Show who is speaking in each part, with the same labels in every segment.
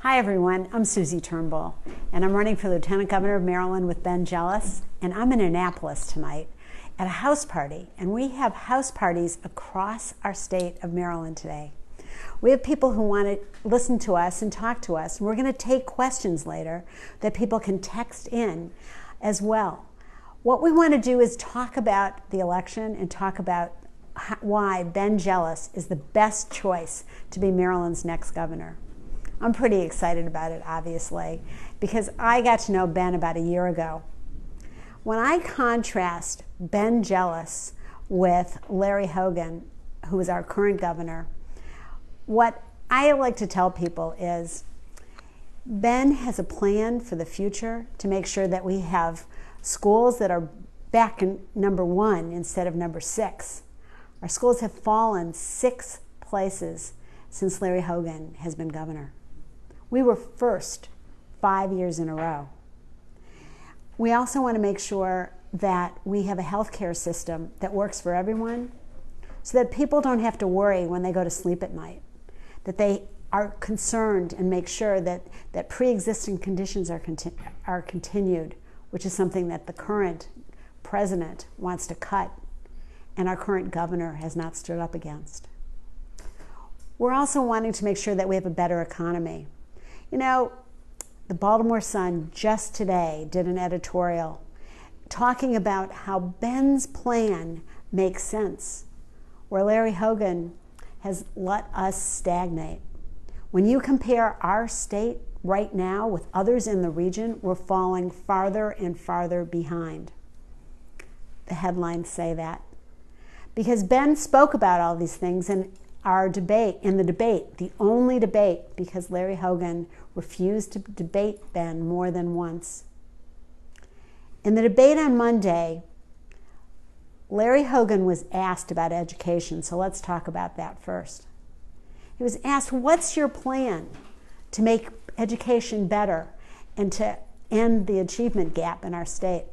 Speaker 1: Hi everyone, I'm Susie Turnbull, and I'm running for Lieutenant Governor of Maryland with Ben Jealous, and I'm in Annapolis tonight at a house party, and we have house parties across our state of Maryland today. We have people who want to listen to us and talk to us, and we're going to take questions later that people can text in as well. What we want to do is talk about the election and talk about why Ben Jealous is the best choice to be Maryland's next governor. I'm pretty excited about it, obviously, because I got to know Ben about a year ago. When I contrast Ben Jealous with Larry Hogan, who is our current governor, what I like to tell people is Ben has a plan for the future to make sure that we have schools that are back in number 1 instead of number 6. Our schools have fallen 6 places since Larry Hogan has been governor. We were first 5 years in a row. We also want to make sure that we have a healthcare system that works for everyone so that people don't have to worry when they go to sleep at night, that they are concerned and make sure that pre-existing conditions are continued, which is something that the current president wants to cut and our current governor has not stood up against. We're also wanting to make sure that we have a better economy. You know, the Baltimore Sun just today did an editorial talking about how Ben's plan makes sense, where Larry Hogan has let us stagnate. When you compare our state right now with others in the region, we're falling farther and farther behind. The headlines say that. Because Ben spoke about all these things in the only debate, because Larry Hogan refused to debate Ben more than once. In the debate on Monday, Larry Hogan was asked about education, so let's talk about that first. He was asked, what's your plan to make education better and to end the achievement gap in our state?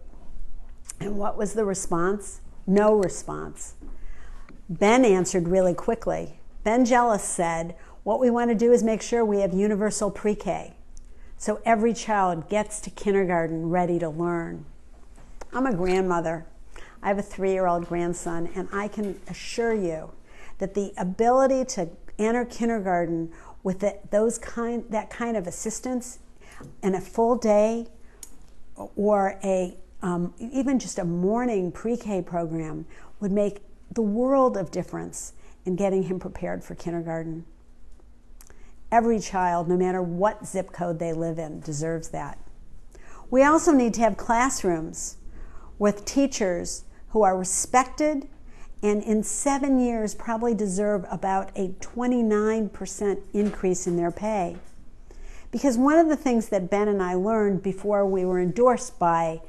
Speaker 1: And what was the response? No response. Ben answered really quickly. Ben Jealous said, what we want to do is make sure we have universal pre-K, so every child gets to kindergarten ready to learn. I'm a grandmother. I have a 3-year-old grandson, and I can assure you that the ability to enter kindergarten with that kind of assistance in a full day or even just a morning pre-K program would make the world of difference in getting him prepared for kindergarten. Every child, no matter what zip code they live in, deserves that. We also need to have classrooms with teachers who are respected and in 7 years probably deserve about a 29% increase in their pay. Because one of the things that Ben and I learned before we were endorsed by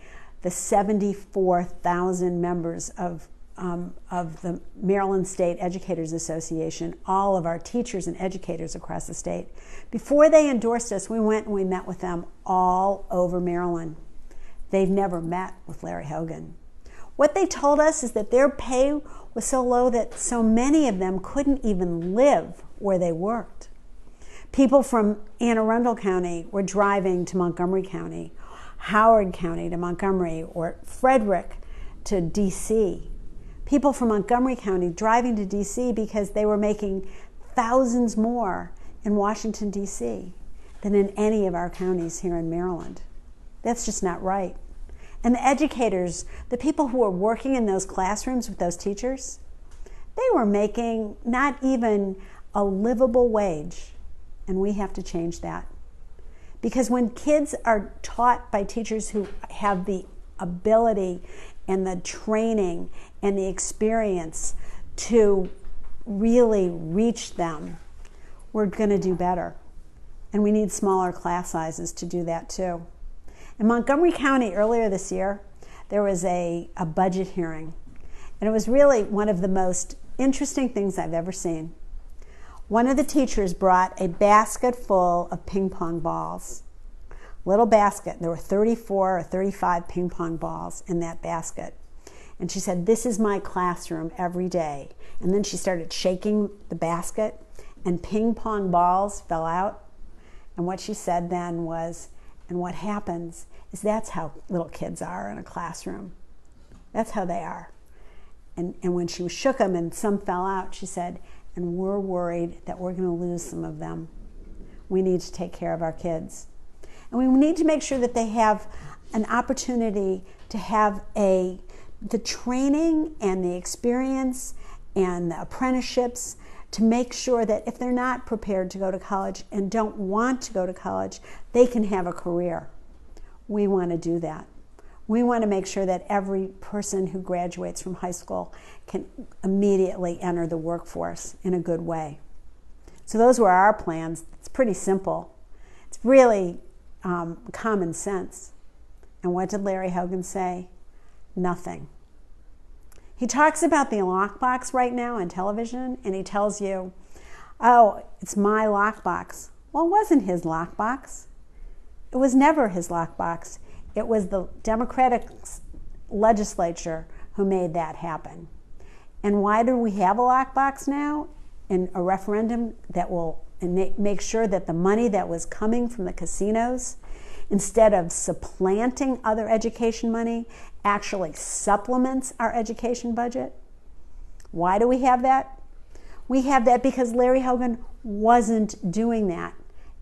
Speaker 1: the 74,000 members of the Maryland State Educators Association, all of our teachers and educators across the state. Before they endorsed us, we went and we met with them all over Maryland. They've never met with Larry Hogan. What they told us is that their pay was so low that so many of them couldn't even live where they worked. People from Anne Arundel County were driving to Montgomery County, Howard County to Montgomery, or Frederick to D.C. People from Montgomery County driving to D.C. because they were making thousands more in Washington, D.C. than in any of our counties here in Maryland. That's just not right. And the educators, the people who were working in those classrooms with those teachers, they were making not even a livable wage. And we have to change that. Because when kids are taught by teachers who have the ability and the training and the experience to really reach them, we're going to do better. And we need smaller class sizes to do that too. In Montgomery County earlier this year, there was a budget hearing. And it was really one of the most interesting things I've ever seen. One of the teachers brought a basket full of ping pong balls. Little basket. There were 34 or 35 ping pong balls in that basket. And she said, this is my classroom every day. And then she started shaking the basket, and ping pong balls fell out. And what she said then was, and what happens is that's how little kids are in a classroom. That's how they are. And when she shook them and some fell out, she said, and we're worried that we're going to lose some of them. We need to take care of our kids. And we need to make sure that they have an opportunity to have the training and the experience and the apprenticeships to make sure that if they're not prepared to go to college and don't want to go to college, they can have a career. We want to do that. We want to make sure that every person who graduates from high school can immediately enter the workforce in a good way. So those were our plans. It's pretty simple. It's really common sense. And what did Larry Hogan say? Nothing. He talks about the lockbox right now on television, and he tells you, oh, it's my lockbox. Well, it wasn't his lockbox. It was never his lockbox. It was the Democratic legislature who made that happen. And why do we have a lockbox now? In a referendum that will make sure that the money that was coming from the casinos, instead of supplanting other education money, actually supplements our education budget. Why do we have that? We have that because Larry Hogan wasn't doing that.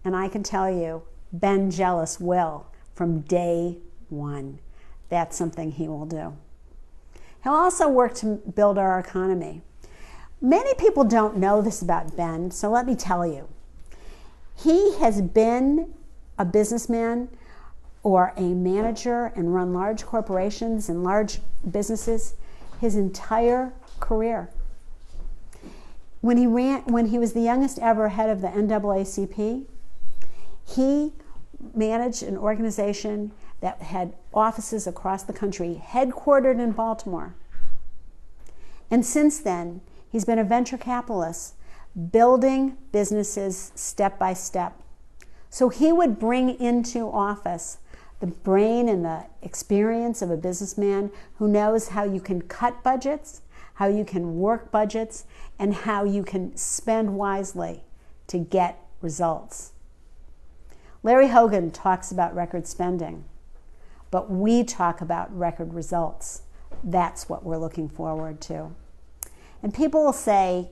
Speaker 1: And I can tell you, Ben Jealous will from day one. That's something he will do. He'll also work to build our economy. Many people don't know this about Ben, so let me tell you. He has been a businessman or a manager and run large corporations and large businesses his entire career. When he was the youngest ever head of the NAACP, he managed an organization that had offices across the country, headquartered in Baltimore. And since then, he's been a venture capitalist, building businesses step by step. So he would bring into office the brain and the experience of a businessman who knows how you can cut budgets, how you can work budgets, and how you can spend wisely to get results. Larry Hogan talks about record spending, but we talk about record results. That's what we're looking forward to. And people will say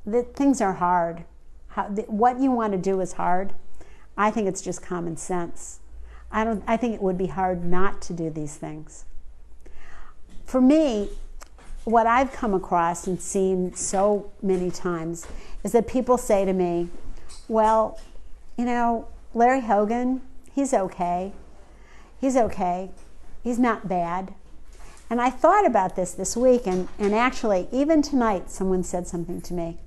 Speaker 1: that things are hard. What you want to do is hard. I think it's just common sense. I think it would be hard not to do these things. For me, what I've come across and seen so many times is that people say to me, well, you know, Larry Hogan, he's okay. He's okay. He's not bad. And I thought about this week, and actually, even tonight, someone said something to me.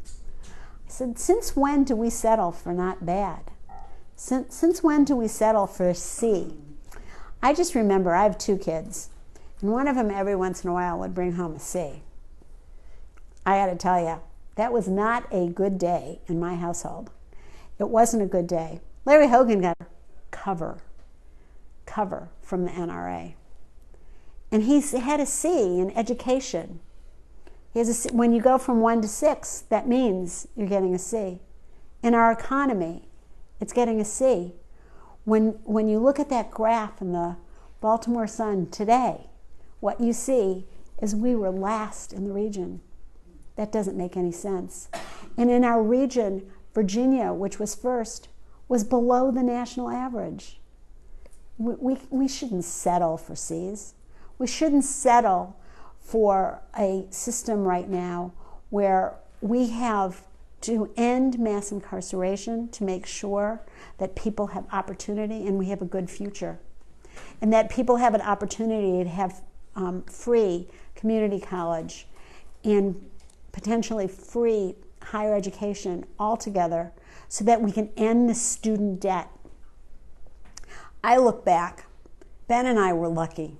Speaker 1: I said, since when do we settle for not bad? Since when do we settle for C? I just remember I have 2 kids, and one of them every once in a while would bring home a C. I got to tell you, that was not a good day in my household. It wasn't a good day. Larry Hogan got a cover from the NRA. And he had a C in education. He has a C. When you go from 1 to 6, that means you're getting a C. In our economy, it's getting a C. When you look at that graph in the Baltimore Sun today, what you see is we were last in the region. That doesn't make any sense. And in our region, Virginia, which was first, was below the national average. We shouldn't settle for C's. We shouldn't settle for a system right now where we have to end mass incarceration to make sure that people have opportunity and we have a good future. And that people have an opportunity to have free community college and potentially free higher education altogether so that we can end the student debt. I look back, Ben and I were lucky.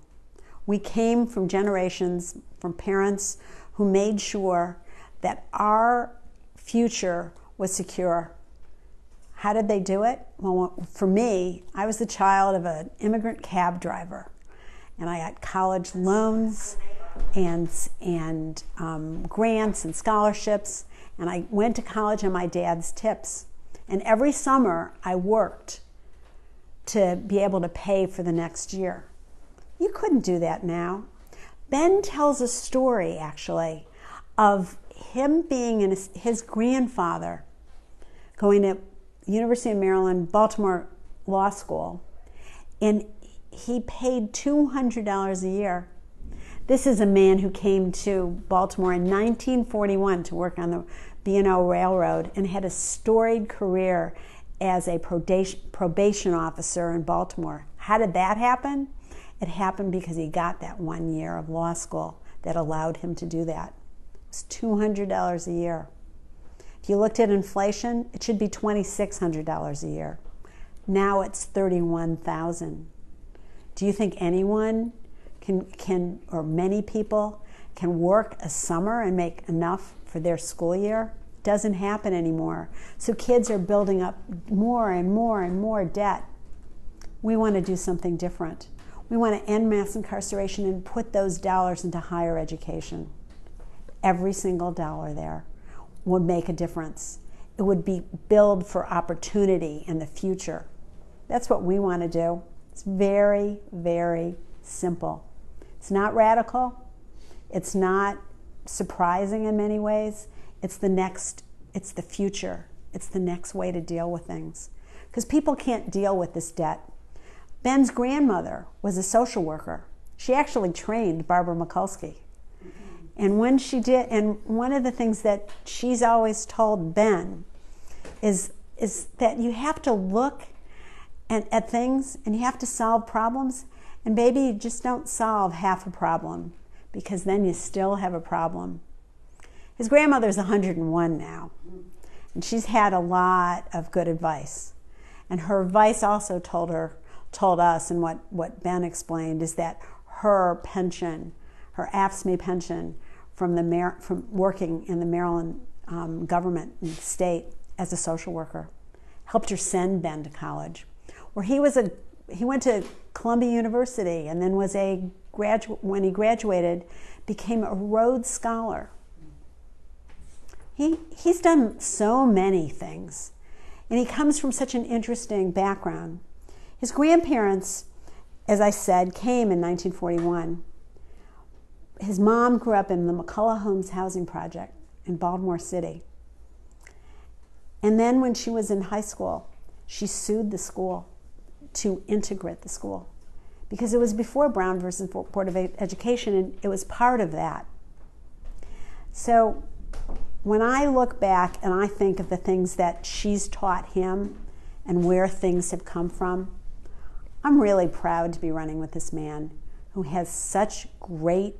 Speaker 1: We came from generations, from parents who made sure that our future was secure. How did they do it? Well, for me, I was the child of an immigrant cab driver, and I got college loans and grants and scholarships, and I went to college on my dad's tips. And every summer I worked to be able to pay for the next year. You couldn't do that now. Ben tells a story, actually, of him being in his grandfather going to University of Maryland, Baltimore Law School, and he paid $200 a year. This is a man who came to Baltimore in 1941 to work on the B&O Railroad and had a storied career as a probation officer in Baltimore. How did that happen? It happened because he got that 1 year of law school that allowed him to do that. It was $200 a year. If you looked at inflation, it should be $2,600 a year. Now it's $31,000. Do you think anyone can, or many people, can work a summer and make enough for their school year? Doesn't happen anymore. So kids are building up more and more and more debt. We want to do something different. We want to end mass incarceration and put those dollars into higher education. Every single dollar there would make a difference. It would be build for opportunity in the future. That's what we want to do. It's very, very simple. It's not radical. It's not surprising in many ways. It's the future. It's the next way to deal with things. Because people can't deal with this debt. Ben's grandmother was a social worker. She actually trained Barbara Mikulski. And when she did, and one of the things that she's always told Ben is that you have to look at things and you have to solve problems. And baby, you just don't solve half a problem, because then you still have a problem. His grandmother's 101 now, and she's had a lot of good advice. And her advice also told us, and what Ben explained, is that her pension, her AFSCME pension from working in the Maryland government and state as a social worker, helped her send Ben to college, where he went to Columbia University, and then when he graduated, became a Rhodes Scholar. He's done so many things, and he comes from such an interesting background. His grandparents, as I said, came in 1941. His mom grew up in the McCullough Homes housing project in Baltimore City. And then when she was in high school, she sued the school to integrate the school, because it was before Brown versus Board of Education, and it was part of that. So when I look back and I think of the things that she's taught him and where things have come from, I'm really proud to be running with this man who has such great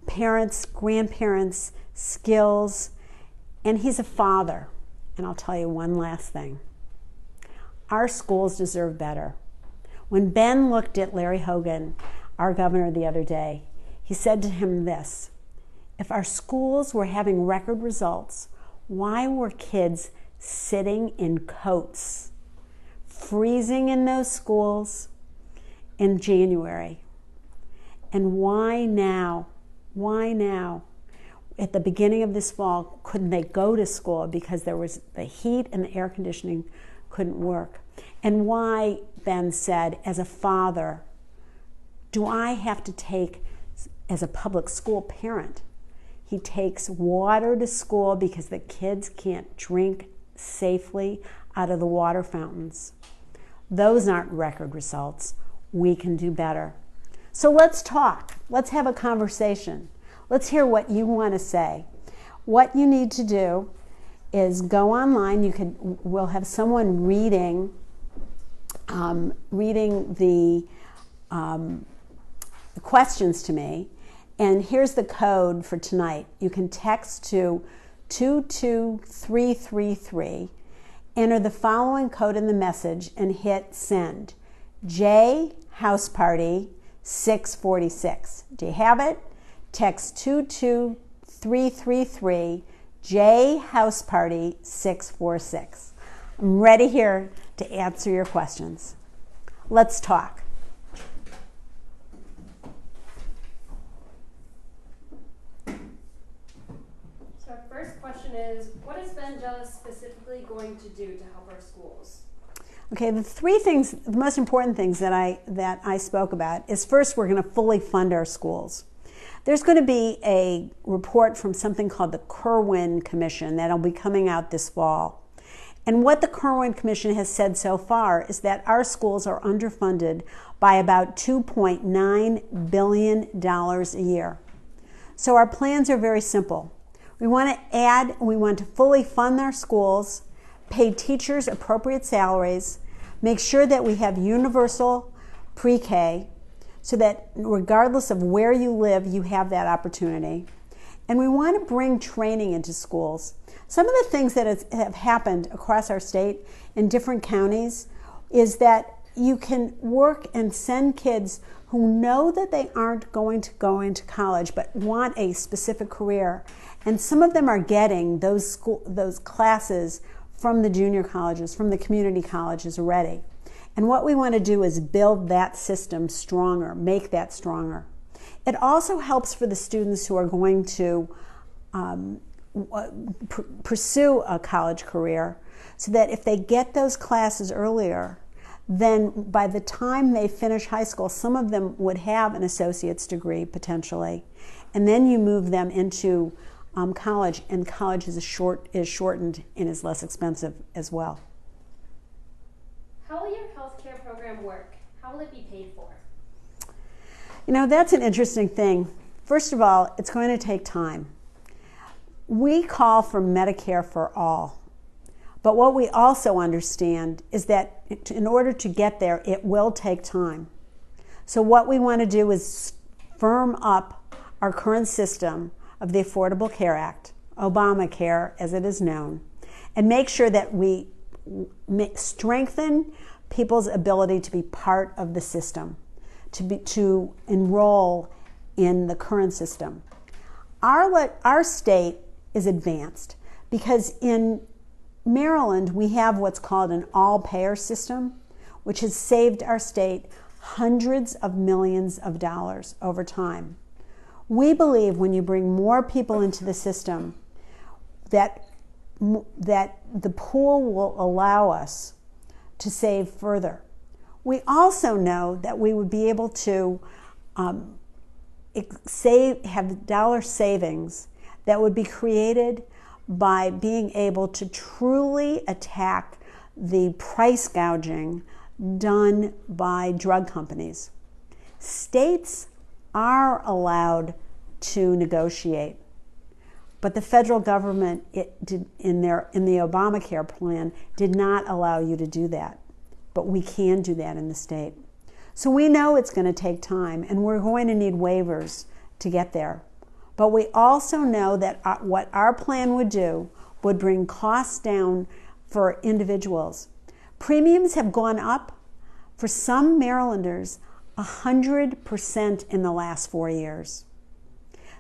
Speaker 1: parents, grandparents, skills, and he's a father. And I'll tell you one last thing. Our schools deserve better. When Ben looked at Larry Hogan, our governor, the other day, he said to him this: if our schools were having record results, why were kids sitting in coats, freezing in those schools in January? And why now? Why now? At the beginning of this fall, couldn't they go to school because there was the heat and the air conditioning couldn't work? And why, Ben said, as a father, do I have to take, as a public school parent, he takes water to school because the kids can't drink safely out of the water fountains. Those aren't record results. We can do better. So let's talk. Let's have a conversation. Let's hear what you want to say. What you need to do is go online. We'll have someone reading the questions to me. And here's the code for tonight. You can text to 22333, enter the following code in the message, and hit send. J Houseparty 646. Do you have it? Text 22333, J Houseparty 646. I'm ready here to answer your questions. Let's talk.
Speaker 2: So our first question is, what is Ben Jealous specifically specifically going to do to help our schools?
Speaker 1: Okay, the three things, the most important things that I spoke about is, first, we're going to fully fund our schools. There's going to be a report from something called the Kirwan Commission that'll be coming out this fall. And what the Kirwan Commission has said so far is that our schools are underfunded by about $2.9 billion a year. So our plans are very simple. We want to fully fund our schools, pay teachers appropriate salaries, make sure that we have universal pre-K so that regardless of where you live, you have that opportunity. And we want to bring training into schools. Some of the things that have happened across our state in different counties is that you can work and send kids who know that they aren't going to go into college but want a specific career. And some of them are getting those classes from the junior colleges, from the community colleges already. And what we want to do is build that system stronger, make that stronger. It also helps for the students who are going to pursue a college career, so that if they get those classes earlier, then by the time they finish high school, some of them would have an associate's degree potentially. And then you move them into college, and college is shortened and is less expensive as well.
Speaker 2: How will your healthcare program work? How will it be paid for?
Speaker 1: You know, that's an interesting thing. First of all, it's going to take time. We call for Medicare for all. But what we also understand is that in order to get there, it will take time. So what we want to do is firm up our current system of the Affordable Care Act, Obamacare as it is known, and make sure that we strengthen people's ability to be part of the system, to enroll in the current system. Our state is advanced because in Maryland we have what's called an all-payer system, which has saved our state hundreds of millions of dollars over time. We believe when you bring more people into the system that the pool will allow us to save further. We also know that we would be able to have dollar savings that would be created by being able to truly attack the price gouging done by drug companies. States are allowed to negotiate, but the federal government in the Obamacare plan did not allow you to do that. But we can do that in the state. So we know it's going to take time, and we're going to need waivers to get there. But we also know that what our plan would do would bring costs down for individuals. Premiums have gone up for some Marylanders 100% in the last 4 years.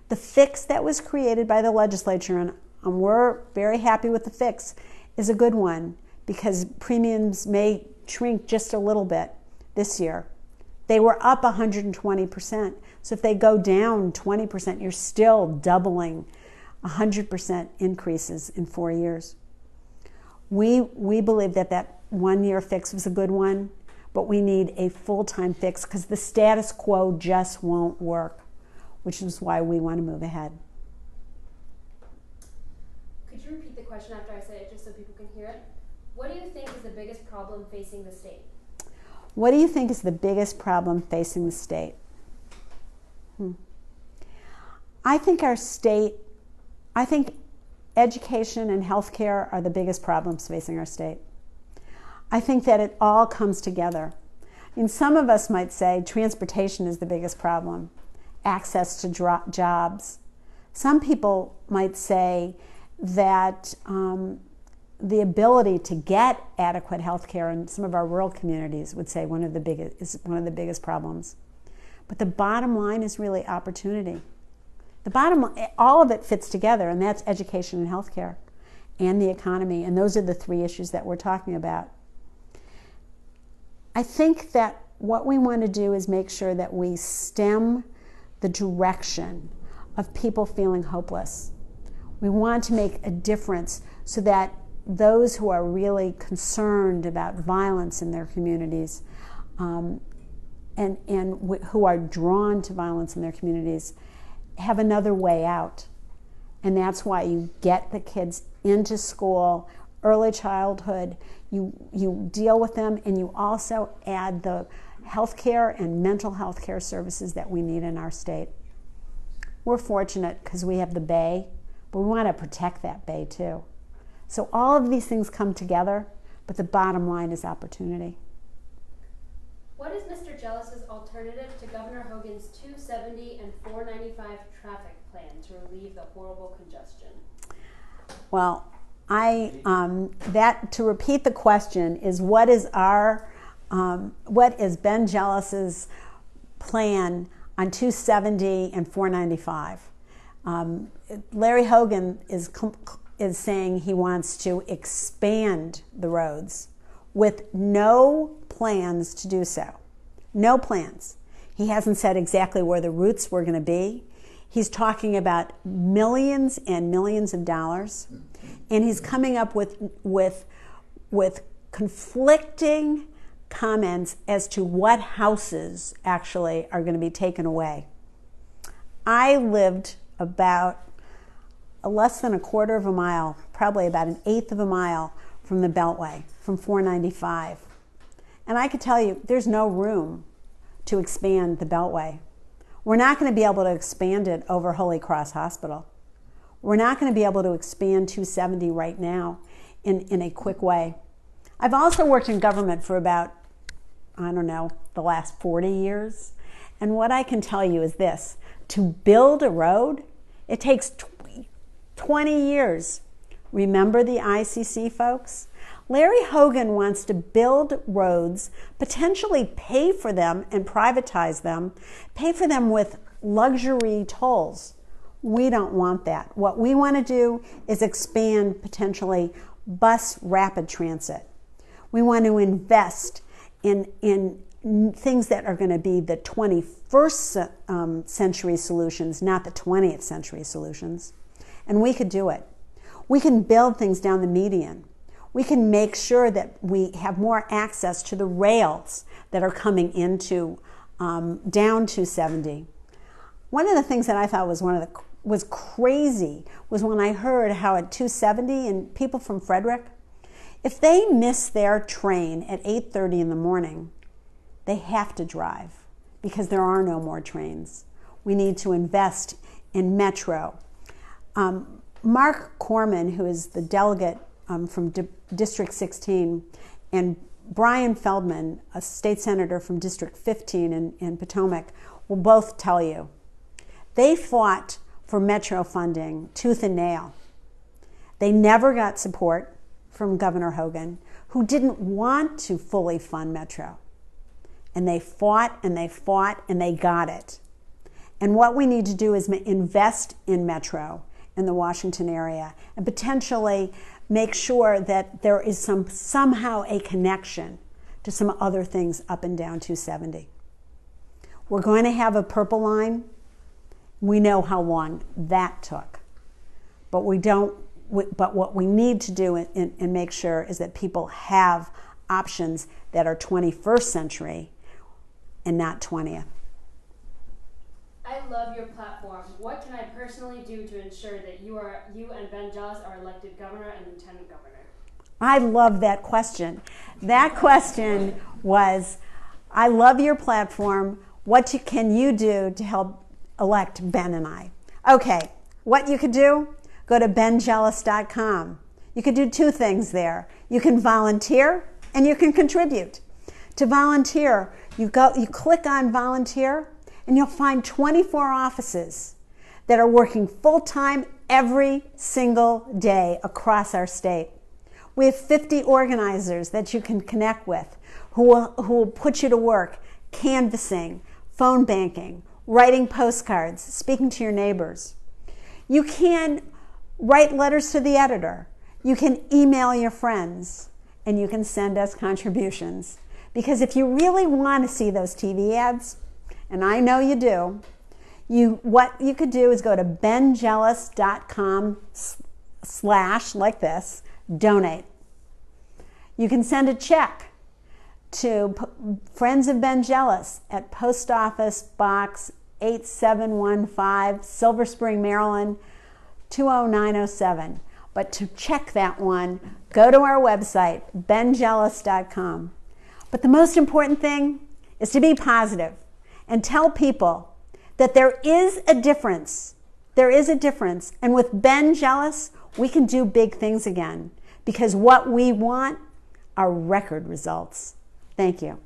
Speaker 1: The fix that was created by the legislature, and we're very happy with the fix, is a good one because premiums may shrink just a little bit this year. They were up 120%. So if they go down 20%, you're still doubling 100% increases in 4 years. We believe that 1 year fix was a good one, but we need a full-time fix because the status quo just won't work, which is why we want to move ahead.
Speaker 2: Could you repeat the question after I say it just so people can hear it? What do you think is the biggest problem facing the state?
Speaker 1: What do you think is the biggest problem facing the state? I think education and healthcare are the biggest problems facing our state. I think that it all comes together. And some of us might say transportation is the biggest problem, access to jobs. Some people might say that the ability to get adequate health care in some of our rural communities would say is one of the biggest problems. But the bottom line is really opportunity. All of it fits together, and that's education and health care and the economy, and those are the three issues that we're talking about. I think that what we want to do is make sure that we stem the direction of people feeling hopeless. We want to make a difference so that those who are really concerned about violence in their communities and who are drawn to violence in their communities have another way out. And that's why you get the kids into school, early childhood, you deal with them, and you also add the healthcare and mental health care services that we need in our state. We're fortunate because we have the Bay, but we want to protect that Bay too. So all of these things come together, but the bottom line is opportunity.
Speaker 2: What is Mr. Jealous' alternative to Governor Hogan's 270 and 495 traffic plan to relieve the horrible congestion?
Speaker 1: Well, to repeat the question is what is Ben Jealous' plan on 270 and 495? Larry Hogan is saying he wants to expand the roads with no plans to do so. No plans. He hasn't said exactly where the routes were going to be. He's talking about millions and millions of dollars, and he's coming up with conflicting comments as to what houses actually are going to be taken away. I lived about less than a quarter of a mile, probably about an eighth of a mile from the Beltway, from 495. And I could tell you, there's no room to expand the Beltway. We're not going to be able to expand it over Holy Cross Hospital. We're not going to be able to expand 270 right now in a quick way. I've also worked in government for about, the last 40 years. And what I can tell you is this: to build a road, it takes 20 years. Remember the ICC folks? Larry Hogan wants to build roads, potentially pay for them and privatize them, pay for them with luxury tolls. We don't want that. What we want to do is expand potentially bus rapid transit. We want to invest in things that are going to be the 21st century solutions, not the 20th century solutions. And we could do it. We can build things down the median. We can make sure that we have more access to the rails that are coming into down 270. One of the things that I thought was crazy was when I heard how at 270, and people from Frederick, if they miss their train at 8:30 in the morning, they have to drive because there are no more trains. We need to invest in Metro. Mark Corman, who is the delegate from District 16, and Brian Feldman, a state senator from District 15 in Potomac, will both tell you. They fought for Metro funding tooth and nail. They never got support from Governor Hogan, who didn't want to fully fund Metro. And they fought and they fought and they got it. And what we need to do is invest in Metro in the Washington area and potentially make sure that there is somehow a connection to some other things up and down 270. We're going to have a purple line. We know how long that took. But what we need to do and make sure is that people have options that are 21st century and not 20th.
Speaker 2: I love your platform. What can I personally do to ensure that you and Ben Jealous are elected governor and lieutenant governor?
Speaker 1: I love that question. That question was, I love your platform. What can you do to help elect Ben and I? Okay, what you could do, go to benjealous.com. You could do two things there. You can volunteer and you can contribute. To volunteer, you click on volunteer, and you'll find 24 offices that are working full-time every single day across our state. We have 50 organizers that you can connect with who will put you to work canvassing, phone banking, writing postcards, speaking to your neighbors. You can write letters to the editor. You can email your friends, and you can send us contributions. Because if you really want to see those TV ads, and I know you do, what you could do is go to benjealous.com / like this, donate. You can send a check to Friends of Ben Jealous at Post Office Box 8715, Silver Spring, Maryland 20907. But to check that one, go to our website, benjealous.com. But the most important thing is to be positive and tell people that there is a difference. There is a difference. And with Ben Jealous, we can do big things again, because what we want are record results. Thank you.